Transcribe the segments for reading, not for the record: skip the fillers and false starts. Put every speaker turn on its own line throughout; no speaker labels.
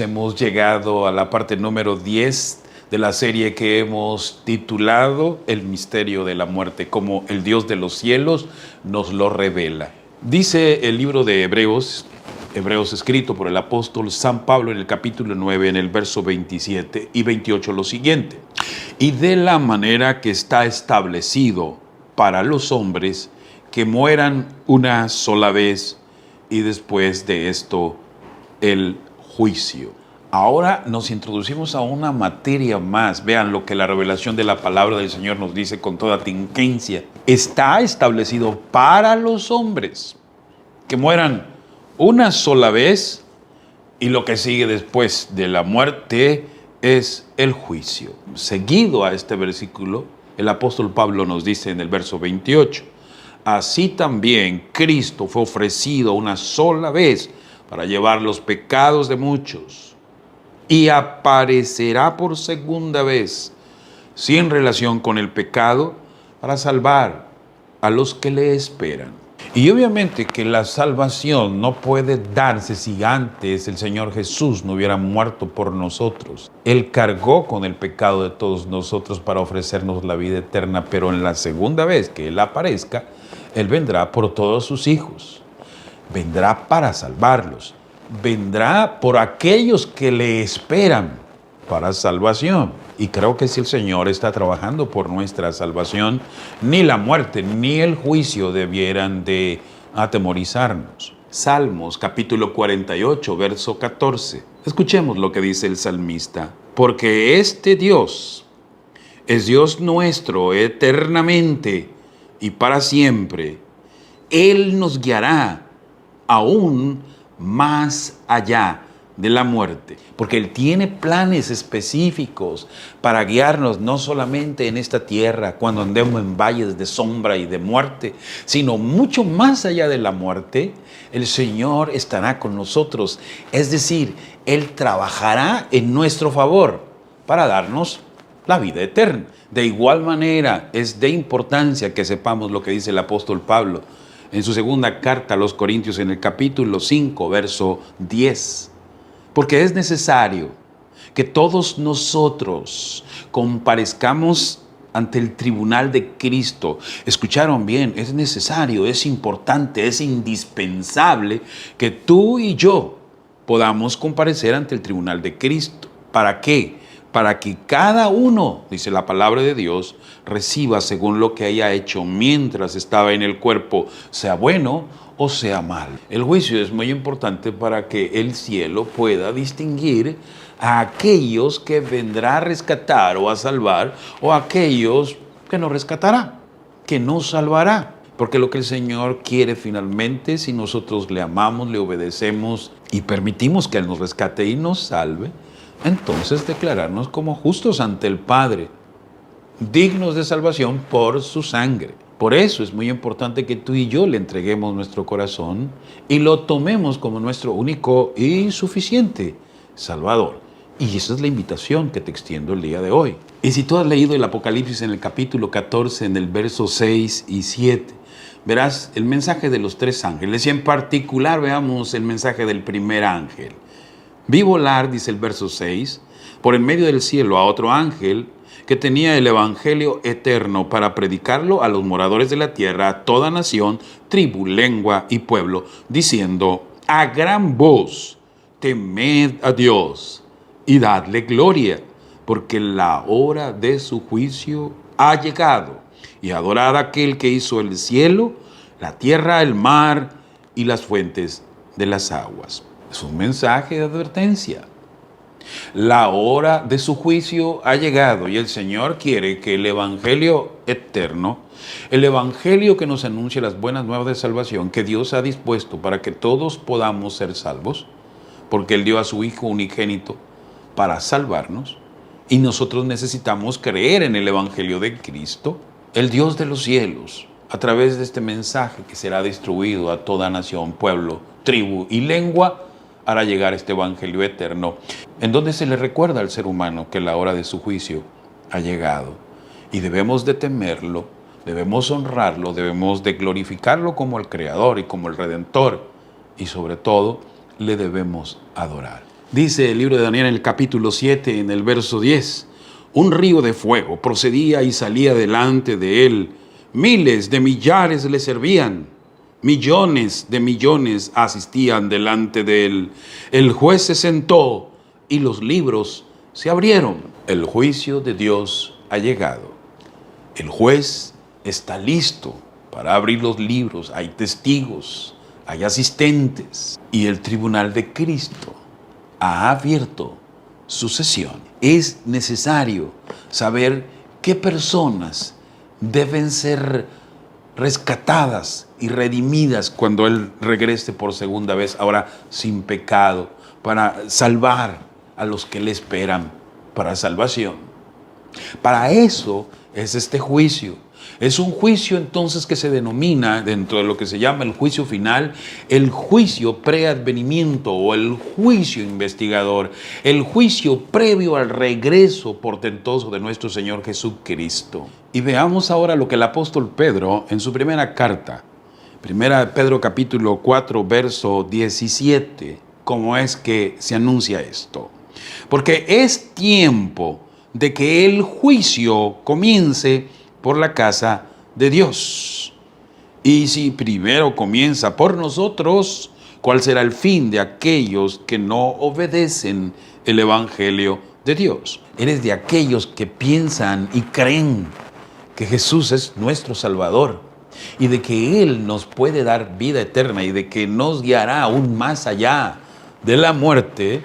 Hemos llegado a la parte número 10 de la serie que hemos titulado El misterio de la muerte, como el Dios de los cielos nos lo revela. Dice el libro de Hebreos escrito por el apóstol San Pablo en el capítulo 9, en el verso 27 y 28 lo siguiente: y de la manera que está establecido para los hombres que mueran una sola vez y después de esto el juicio. Ahora nos introducimos a una materia más. Vean lo que la revelación de la palabra del Señor nos dice con toda tingencia. Está establecido para los hombres que mueran una sola vez y lo que sigue después de la muerte es el juicio. Seguido a este versículo, el apóstol Pablo nos dice en el verso 28, así también Cristo fue ofrecido una sola vez para llevar los pecados de muchos, y aparecerá por segunda vez, sin relación con el pecado, para salvar a los que le esperan. Y obviamente que la salvación no puede darse si antes el Señor Jesús no hubiera muerto por nosotros. Él cargó con el pecado de todos nosotros para ofrecernos la vida eterna, pero en la segunda vez que Él aparezca, Él vendrá por todos sus hijos. Vendrá para salvarlos, vendrá por aquellos que le esperan para salvación. Y creo que si el Señor está trabajando por nuestra salvación, ni la muerte ni el juicio debieran de atemorizarnos. Salmos capítulo 48, verso 14. Escuchemos lo que dice el salmista. Porque este Dios es Dios nuestro eternamente y para siempre. Él nos guiará aún más allá de la muerte, porque Él tiene planes específicos para guiarnos no solamente en esta tierra cuando andemos en valles de sombra y de muerte, sino mucho más allá de la muerte. El Señor estará con nosotros, es decir, Él trabajará en nuestro favor para darnos la vida eterna. De igual manera, es de importancia que sepamos lo que dice el apóstol Pablo en su segunda carta a los Corintios, en el capítulo 5, verso 10. Porque es necesario que todos nosotros comparezcamos ante el tribunal de Cristo. Escucharon bien, es necesario, es importante, es indispensable que tú y yo podamos comparecer ante el tribunal de Cristo. ¿Para qué? Para que cada uno, dice la palabra de Dios, reciba según lo que haya hecho mientras estaba en el cuerpo, sea bueno o sea mal. El juicio es muy importante para que el cielo pueda distinguir a aquellos que vendrá a rescatar o a salvar, o a aquellos que no rescatará, que no salvará. Porque lo que el Señor quiere finalmente, si nosotros le amamos, le obedecemos y permitimos que Él nos rescate y nos salve, entonces declararnos como justos ante el Padre, dignos de salvación por su sangre. Por eso es muy importante que tú y yo le entreguemos nuestro corazón y lo tomemos como nuestro único y suficiente Salvador. Y esa es la invitación que te extiendo el día de hoy. Y si tú has leído el Apocalipsis en el capítulo 14, en el verso 6 y 7, verás el mensaje de los tres ángeles, y en particular veamos el mensaje del primer ángel. Vi volar, dice el verso 6, por en medio del cielo a otro ángel que tenía el evangelio eterno para predicarlo a los moradores de la tierra, a toda nación, tribu, lengua y pueblo, diciendo a gran voz: temed a Dios y dadle gloria, porque la hora de su juicio ha llegado, y adorad a aquel que hizo el cielo, la tierra, el mar y las fuentes de las aguas. Es un mensaje de advertencia. La hora de su juicio ha llegado y el Señor quiere que el evangelio eterno, el evangelio que nos anuncia las buenas nuevas de salvación que Dios ha dispuesto para que todos podamos ser salvos, porque Él dio a su Hijo unigénito para salvarnos, y nosotros necesitamos creer en el evangelio de Cristo, el Dios de los cielos, a través de este mensaje que será distribuido a toda nación, pueblo, tribu y lengua, hará llegar este evangelio eterno, en donde se le recuerda al ser humano que la hora de su juicio ha llegado. Y debemos de temerlo, debemos honrarlo, debemos de glorificarlo como el Creador y como el Redentor. Y sobre todo, le debemos adorar. Dice el libro de Daniel en el capítulo 7, en el verso 10, un río de fuego procedía y salía delante de él. Miles de millares le servían. Millones de millones asistían delante de él. El juez se sentó y los libros se abrieron. El juicio de Dios ha llegado. El juez está listo para abrir los libros. Hay testigos, hay asistentes. Y el tribunal de Cristo ha abierto su sesión. Es necesario saber qué personas deben ser rescatadas y redimidas cuando Él regrese por segunda vez, ahora sin pecado, para salvar a los que le esperan para salvación. Para eso es este juicio. Es un juicio entonces que se denomina, dentro de lo que se llama el juicio final, el juicio preadvenimiento o el juicio investigador, el juicio previo al regreso portentoso de nuestro Señor Jesucristo. Y veamos ahora lo que el apóstol Pedro en su primera carta, primera de Pedro capítulo 4, verso 17, cómo es que se anuncia esto. Porque es tiempo de que el juicio comience por la casa de Dios. Y si primero comienza por nosotros, ¿cuál será el fin de aquellos que no obedecen el Evangelio de Dios? Eres de aquellos que piensan y creen que Jesús es nuestro Salvador y de que Él nos puede dar vida eterna y de que nos guiará aún más allá de la muerte.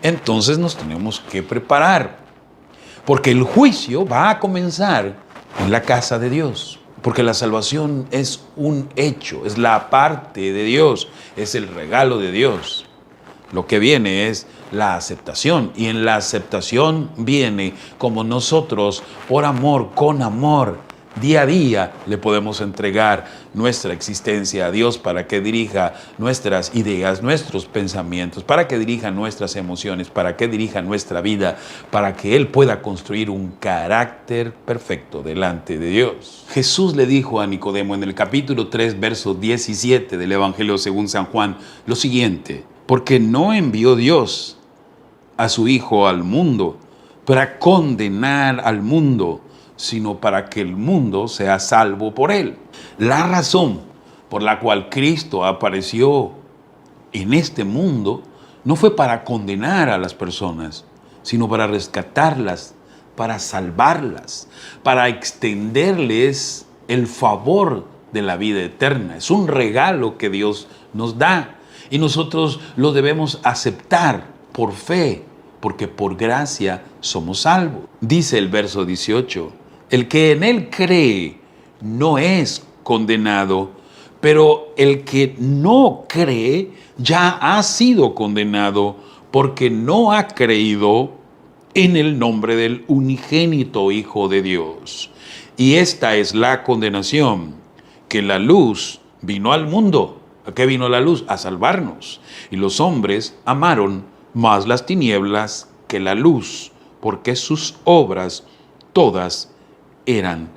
Entonces nos tenemos que preparar, porque el juicio va a comenzar en la casa de Dios, porque la salvación es un hecho, es la parte de Dios, es el regalo de Dios. Lo que viene es la aceptación, y en la aceptación viene como nosotros, por amor, con amor, día a día le podemos entregar nuestra existencia a Dios para que dirija nuestras ideas, nuestros pensamientos, para que dirija nuestras emociones, para que dirija nuestra vida, para que Él pueda construir un carácter perfecto delante de Dios. Jesús le dijo a Nicodemo en el capítulo 3, verso 17 del Evangelio según San Juan, lo siguiente: porque no envió Dios a su Hijo al mundo para condenar al mundo, sino para que el mundo sea salvo por Él. La razón por la cual Cristo apareció en este mundo no fue para condenar a las personas, sino para rescatarlas, para salvarlas, para extenderles el favor de la vida eterna. Es un regalo que Dios nos da y nosotros lo debemos aceptar por fe, porque por gracia somos salvos. Dice el verso 18, el que en Él cree no es condenado, pero el que no cree ya ha sido condenado porque no ha creído en el nombre del unigénito Hijo de Dios. Y esta es la condenación, que la luz vino al mundo. ¿A qué vino la luz? A salvarnos. Y los hombres amaron más las tinieblas que la luz, porque sus obras todas eran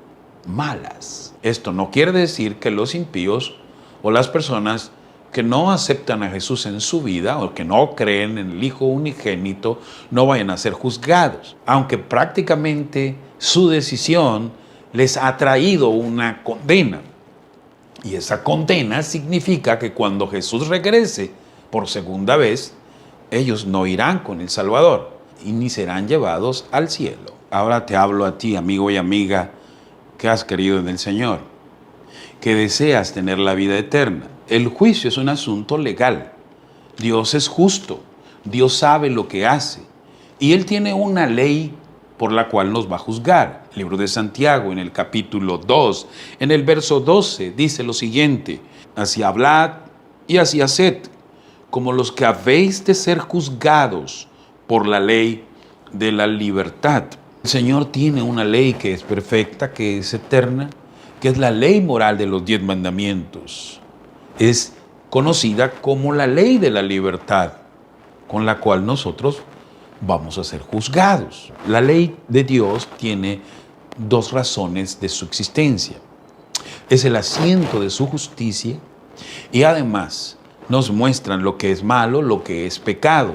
malas. Esto no quiere decir que los impíos o las personas que no aceptan a Jesús en su vida o que no creen en el Hijo unigénito no vayan a ser juzgados, aunque prácticamente su decisión les ha traído una condena. Y esa condena significa que cuando Jesús regrese por segunda vez, ellos no irán con el Salvador y ni serán llevados al cielo. Ahora te hablo a ti, amigo y amiga, que has creído en el Señor, que deseas tener la vida eterna. El juicio es un asunto legal. Dios es justo, Dios sabe lo que hace y Él tiene una ley por la cual nos va a juzgar. El libro de Santiago, en el capítulo 2, en el verso 12, dice lo siguiente: así hablad y así haced, como los que habéis de ser juzgados por la ley de la libertad. El Señor tiene una ley que es perfecta, que es eterna, que es la ley moral de los 10 mandamientos. Es conocida como la ley de la libertad, con la cual nosotros vamos a ser juzgados. La ley de Dios tiene 2 razones de su existencia. Es el asiento de su justicia y además nos muestran lo que es malo, lo que es pecado.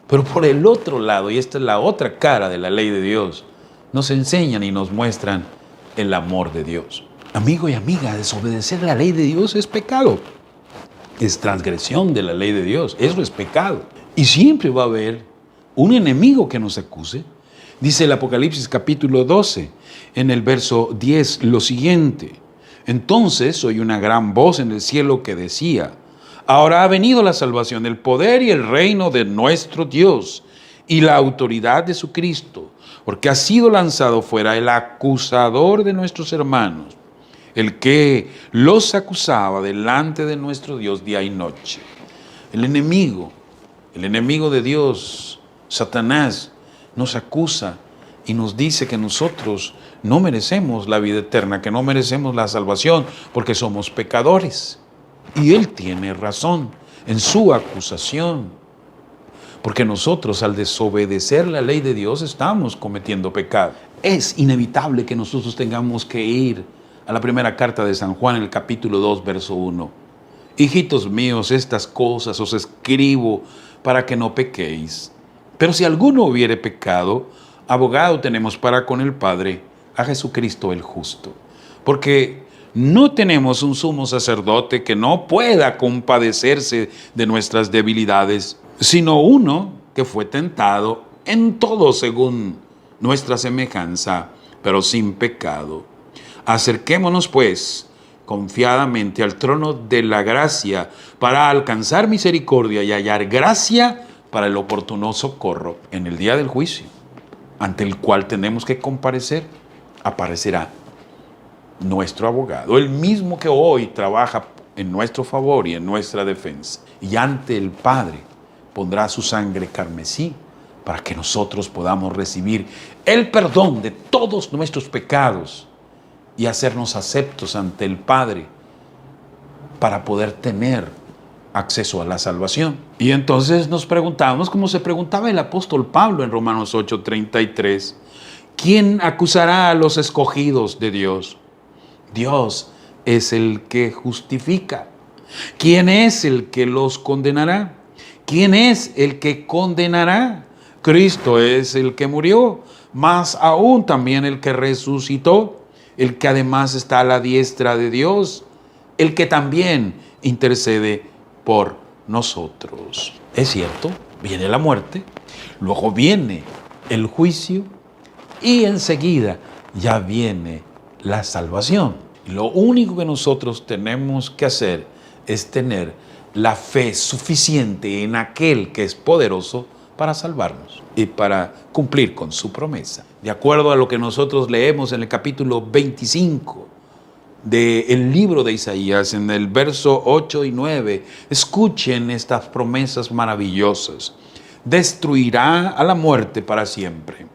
Pero por el otro lado, y esta es la otra cara de la ley de Dios, nos enseñan y nos muestran el amor de Dios. Amigo y amiga, desobedecer la ley de Dios es pecado. Es transgresión de la ley de Dios. Eso es pecado. Y siempre va a haber un enemigo que nos acuse. Dice el Apocalipsis capítulo 12, en el verso 10, lo siguiente. Entonces oí una gran voz en el cielo que decía: ahora ha venido la salvación, el poder y el reino de nuestro Dios y la autoridad de su Cristo, porque ha sido lanzado fuera el acusador de nuestros hermanos, el que los acusaba delante de nuestro Dios día y noche. El enemigo de Dios, Satanás, nos acusa y nos dice que nosotros no merecemos la vida eterna, que no merecemos la salvación porque somos pecadores. Y él tiene razón en su acusación, porque nosotros al desobedecer la ley de Dios estamos cometiendo pecado. Es inevitable que nosotros tengamos que ir a la primera carta de San Juan, en el capítulo 2, verso 1. Hijitos míos, estas cosas os escribo para que no pequéis. Pero si alguno hubiere pecado, abogado tenemos para con el Padre, a Jesucristo el justo. Porque no tenemos un sumo sacerdote que no pueda compadecerse de nuestras debilidades, sino uno que fue tentado en todo según nuestra semejanza, pero sin pecado. Acerquémonos pues confiadamente al trono de la gracia para alcanzar misericordia y hallar gracia para el oportuno socorro en el día del juicio, ante el cual tenemos que comparecer. Aparecerá nuestro abogado, el mismo que hoy trabaja en nuestro favor y en nuestra defensa, y ante el Padre pondrá su sangre carmesí para que nosotros podamos recibir el perdón de todos nuestros pecados y hacernos aceptos ante el Padre para poder tener acceso a la salvación. Y entonces nos preguntamos, como se preguntaba el apóstol Pablo en Romanos 8:33, ¿quién acusará a los escogidos de Dios? Dios es el que justifica. ¿Quién es el que los condenará? ¿Quién es el que condenará? Cristo es el que murió, más aún también el que resucitó, el que además está a la diestra de Dios, el que también intercede por nosotros. Es cierto, viene la muerte, luego viene el juicio y enseguida ya viene la salvación. Lo único que nosotros tenemos que hacer es tener la fe suficiente en aquel que es poderoso para salvarnos y para cumplir con su promesa. De acuerdo a lo que nosotros leemos en el capítulo 25 del libro de Isaías, en el verso 8 y 9, escuchen estas promesas maravillosas. Destruirá a la muerte para siempre.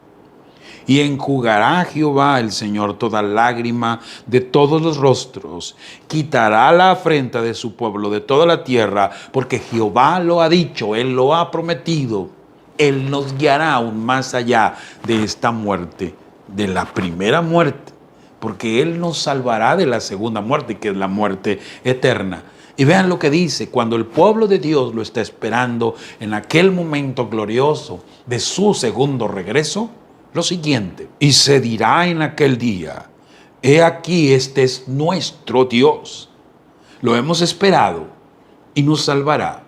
Y enjugará a Jehová el Señor toda lágrima de todos los rostros. Quitará la afrenta de su pueblo de toda la tierra, porque Jehová lo ha dicho, Él lo ha prometido. Él nos guiará aún más allá de esta muerte, de la primera muerte, porque Él nos salvará de la segunda muerte, que es la muerte eterna. Y vean lo que dice, cuando el pueblo de Dios lo está esperando en aquel momento glorioso de su segundo regreso, lo siguiente: y se dirá en aquel día, he aquí, este es nuestro Dios, lo hemos esperado y nos salvará.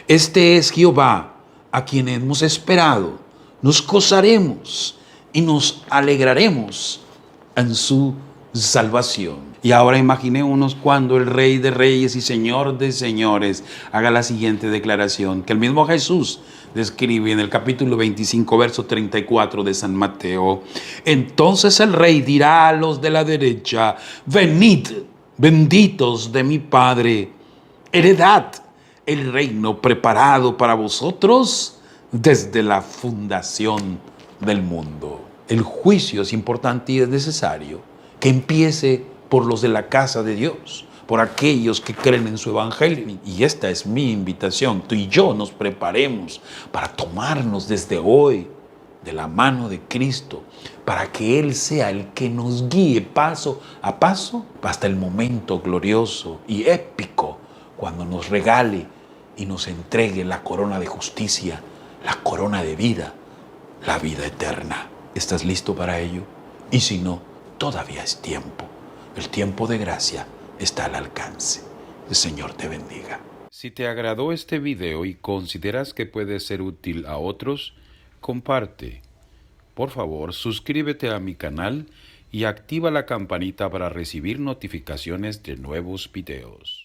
Este es Jehová, a quien hemos esperado, nos gozaremos y nos alegraremos en su salvación. Y ahora imaginémonos cuando el Rey de Reyes y Señor de Señores haga la siguiente declaración, que el mismo Jesús describe en el capítulo 25, verso 34 de San Mateo. Entonces el Rey dirá a los de la derecha: venid, benditos de mi Padre, heredad el reino preparado para vosotros desde la fundación del mundo. El juicio es importante y es necesario que empiece por los de la casa de Dios, por aquellos que creen en su evangelio. Y esta es mi invitación. Tú y yo nos preparemos para tomarnos desde hoy de la mano de Cristo, para que Él sea el que nos guíe paso a paso hasta el momento glorioso y épico, cuando nos regale y nos entregue la corona de justicia, la corona de vida, la vida eterna. ¿Estás listo para ello? Y si no, todavía es tiempo. El tiempo de gracia está al alcance. El Señor te bendiga. Si te agradó este video y consideras que puede ser útil a otros, comparte. Por favor, suscríbete a mi canal y activa la campanita para recibir notificaciones de nuevos videos.